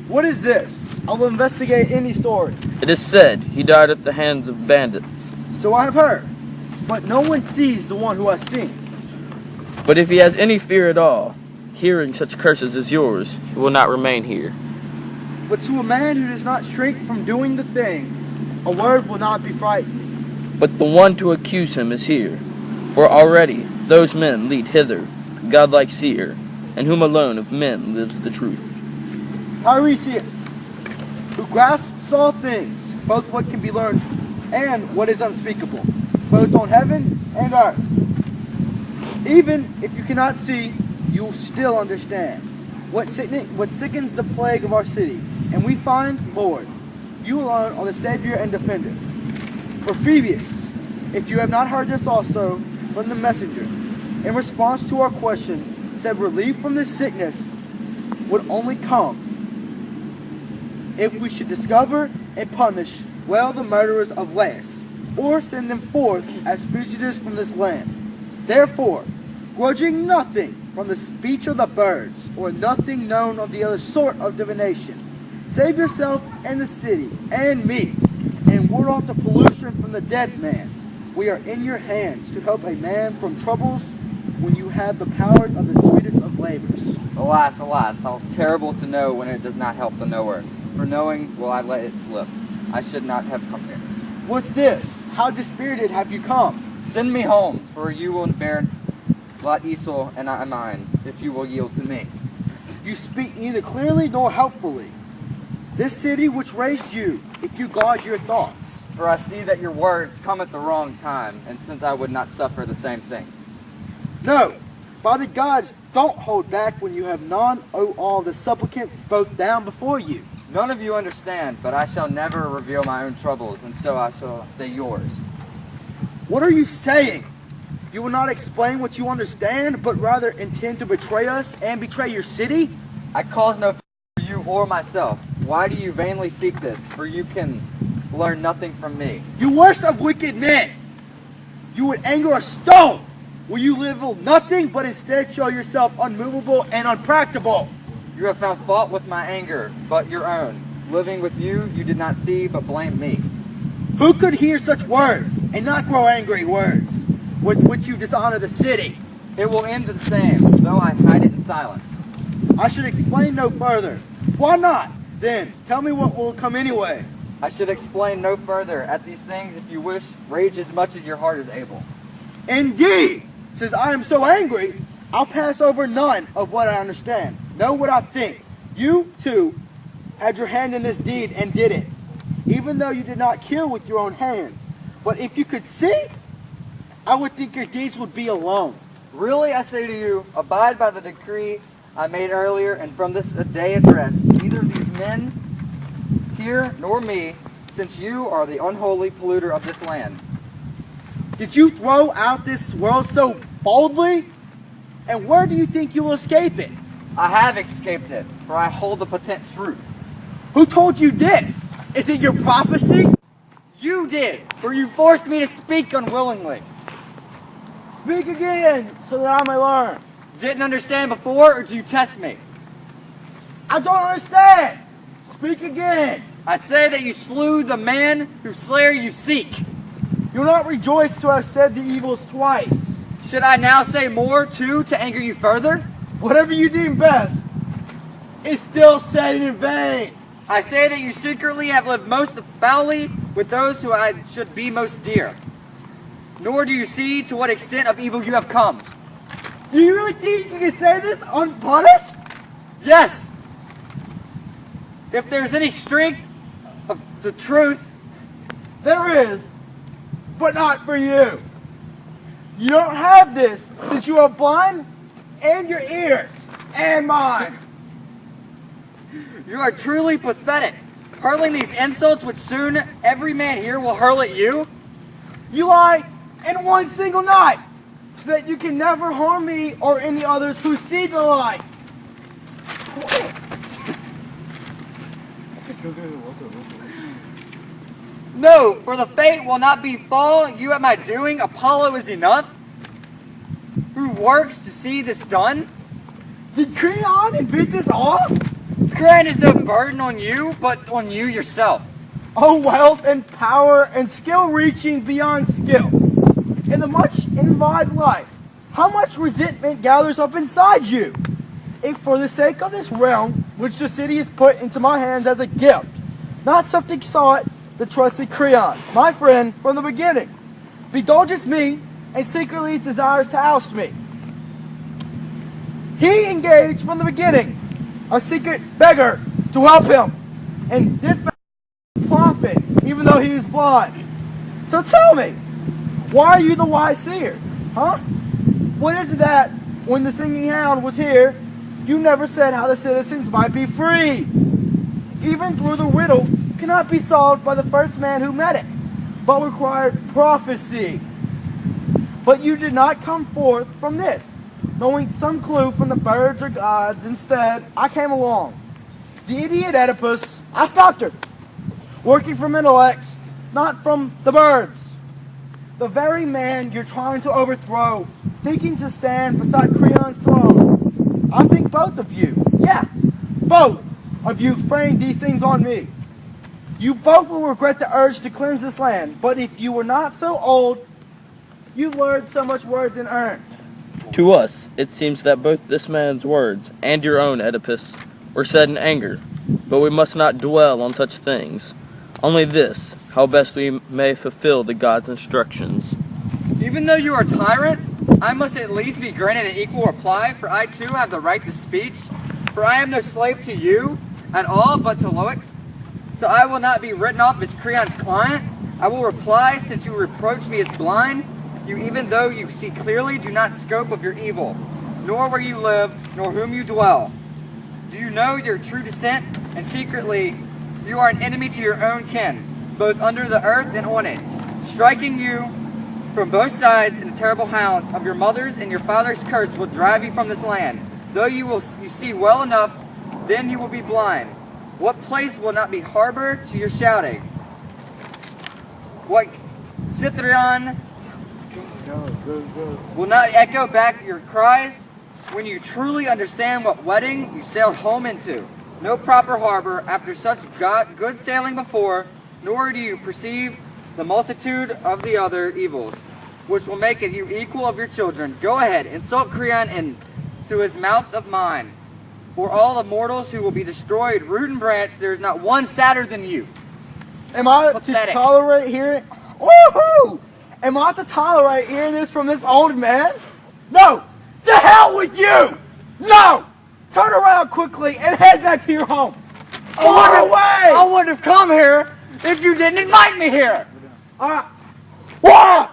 What is this? I'll investigate any story. It is said he died at the hands of bandits. So I have heard. But no one sees the one who has seen. But if he has any fear at all, hearing such curses as yours, he will not remain here. But to a man who does not shrink from doing the thing, a word will not be frightened. But the one to accuse him is here. For already those men lead hither, the godlike seer, in whom alone of men lives the truth. Tiresias, who grasps all things, both what can be learned and what is unspeakable, both on heaven and earth. Even if you cannot see, you will still understand what sickens the plague of our city. And we find, Lord, you alone are the Savior and Defender. For Phoebus, if you have not heard this also from the messenger, in response to our question, said relief from this sickness would only come if we should discover and punish well the murderers of Laius, or send them forth as fugitives from this land. Therefore, grudging nothing from the speech of the birds, or nothing known of the other sort of divination, save yourself and the city, and me, and ward off the pollution from the dead man. We are in your hands to help a man from troubles when you have the power of the sweetest of labors. Alas, alas, how terrible to know when it does not help the knower. For knowing, will I let it slip. I should not have come here. What's this? How dispirited have you come? Send me home, for you will bear lot Esau and I mine, if you will yield to me. You speak neither clearly nor helpfully. This city which raised you, if you guard your thoughts. For I see that your words come at the wrong time, and since I would not suffer the same thing. No, by the gods, don't hold back when you have none owe all the supplicants both down before you. None of you understand, but I shall never reveal my own troubles, and so I shall say yours. What are you saying? You will not explain what you understand, but rather intend to betray us and betray your city? I cause no pain for you or myself. Why do you vainly seek this? For you can learn nothing from me. You worst of wicked men! You would anger a stone! Will you live nothing, but instead show yourself unmovable and unpracticable? You have found fault with my anger, but your own. Living with you, you did not see, but blamed me. Who could hear such words, and not grow angry words, with which you dishonor the city? It will end the same, though I hide it in silence. I should explain no further. Why not? Then, tell me what will come anyway. I should explain no further. At these things, if you wish, rage as much as your heart is able. Indeed! Since I am so angry, I'll pass over none of what I understand. Know what I think. You, too, had your hand in this deed and did it, even though you did not kill with your own hands. But if you could see, I would think your deeds would be alone. Really, I say to you, abide by the decree I made earlier, and from this day address, neither of these men here nor me, since you are the unholy polluter of this land. Did you throw out this world so boldly? And where do you think you will escape it? I have escaped it, for I hold the potent truth. Who told you this? Is it your prophecy? You did, for you forced me to speak unwillingly. Speak again, so that I may learn. Didn't understand before, or do you test me? I don't understand. Speak again. I say that you slew the man whose slayer you seek. You'll not rejoice to have said the evils twice. Should I now say more, too, to anger you further? Whatever you deem best is still said in vain. I say that you secretly have lived most foully with those who I should be most dear. Nor do you see to what extent of evil you have come. Do you really think you can say this unpunished? Yes! If there's any strength of the truth, there is, but not for you. You don't have this since you are blind and your ears and mine. You are truly pathetic, hurling these insults which soon every man here will hurl at you. You lie in one single night, so that you can never harm me or any others who see the light. No, for the fate will not befall you at my doing. Apollo is enough, who works to see this done. Did Creon invent this all? Creon is no burden on you, but on you yourself. Oh, wealth and power and skill reaching beyond skill. In the much envied life, how much resentment gathers up inside you? If for the sake of this realm, which the city has put into my hands as a gift, not something sought, the trusted Creon, my friend from the beginning, indulges me and secretly desires to oust me. He engaged from the beginning a secret beggar to help him, and this prophet, even though he was blind. So tell me, why are you the wise seer? Huh? What is it that, when the singing hound was here, you never said how the citizens might be free? Even through the riddle cannot be solved by the first man who met it, but required prophecy. But you did not come forth from this, knowing some clue from the birds or gods. Instead, I came along. The idiot Oedipus, I stopped her, working from intellects, not from the birds. The very man you're trying to overthrow, thinking to stand beside Creon's throne. I think both of you, both of you framed these things on me. You both will regret the urge to cleanse this land, but if you were not so old, you've learned so much words in earn. To us, it seems that both this man's words and your own, Oedipus, were said in anger, but we must not dwell on such things. Only this, how best we may fulfill the god's instructions. Even though you are a tyrant, I must at least be granted an equal reply, for I too have the right to speech. For I am no slave to you at all, but to Loix. So I will not be written off as Creon's client. I will reply, since you reproach me as blind. You, even though you see clearly, do not scope of your evil, nor where you live, nor whom you dwell. Do you know your true descent? And secretly, you are an enemy to your own kin, both under the earth and on it, striking you from both sides, and the terrible hounds of your mother's and your father's curse will drive you from this land. Though you see well enough, then you will be blind. What place will not be harbor to your shouting? What Cythrion will not echo back your cries? When you truly understand what wedding you sailed home into, no proper harbor after such good sailing before, nor do you perceive the multitude of the other evils, which will make it you equal of your children. Go ahead, insult Creon and through his mouth of mine. For all the mortals who will be destroyed, root and branch, there is not one sadder than you. Am I Pathetic. to tolerate hearing? Woohoo! Am I to tolerate hearing this from this old man? No! To hell with you! No! Turn around quickly and head back to your home. I wouldn't have come here if you didn't invite me here. What?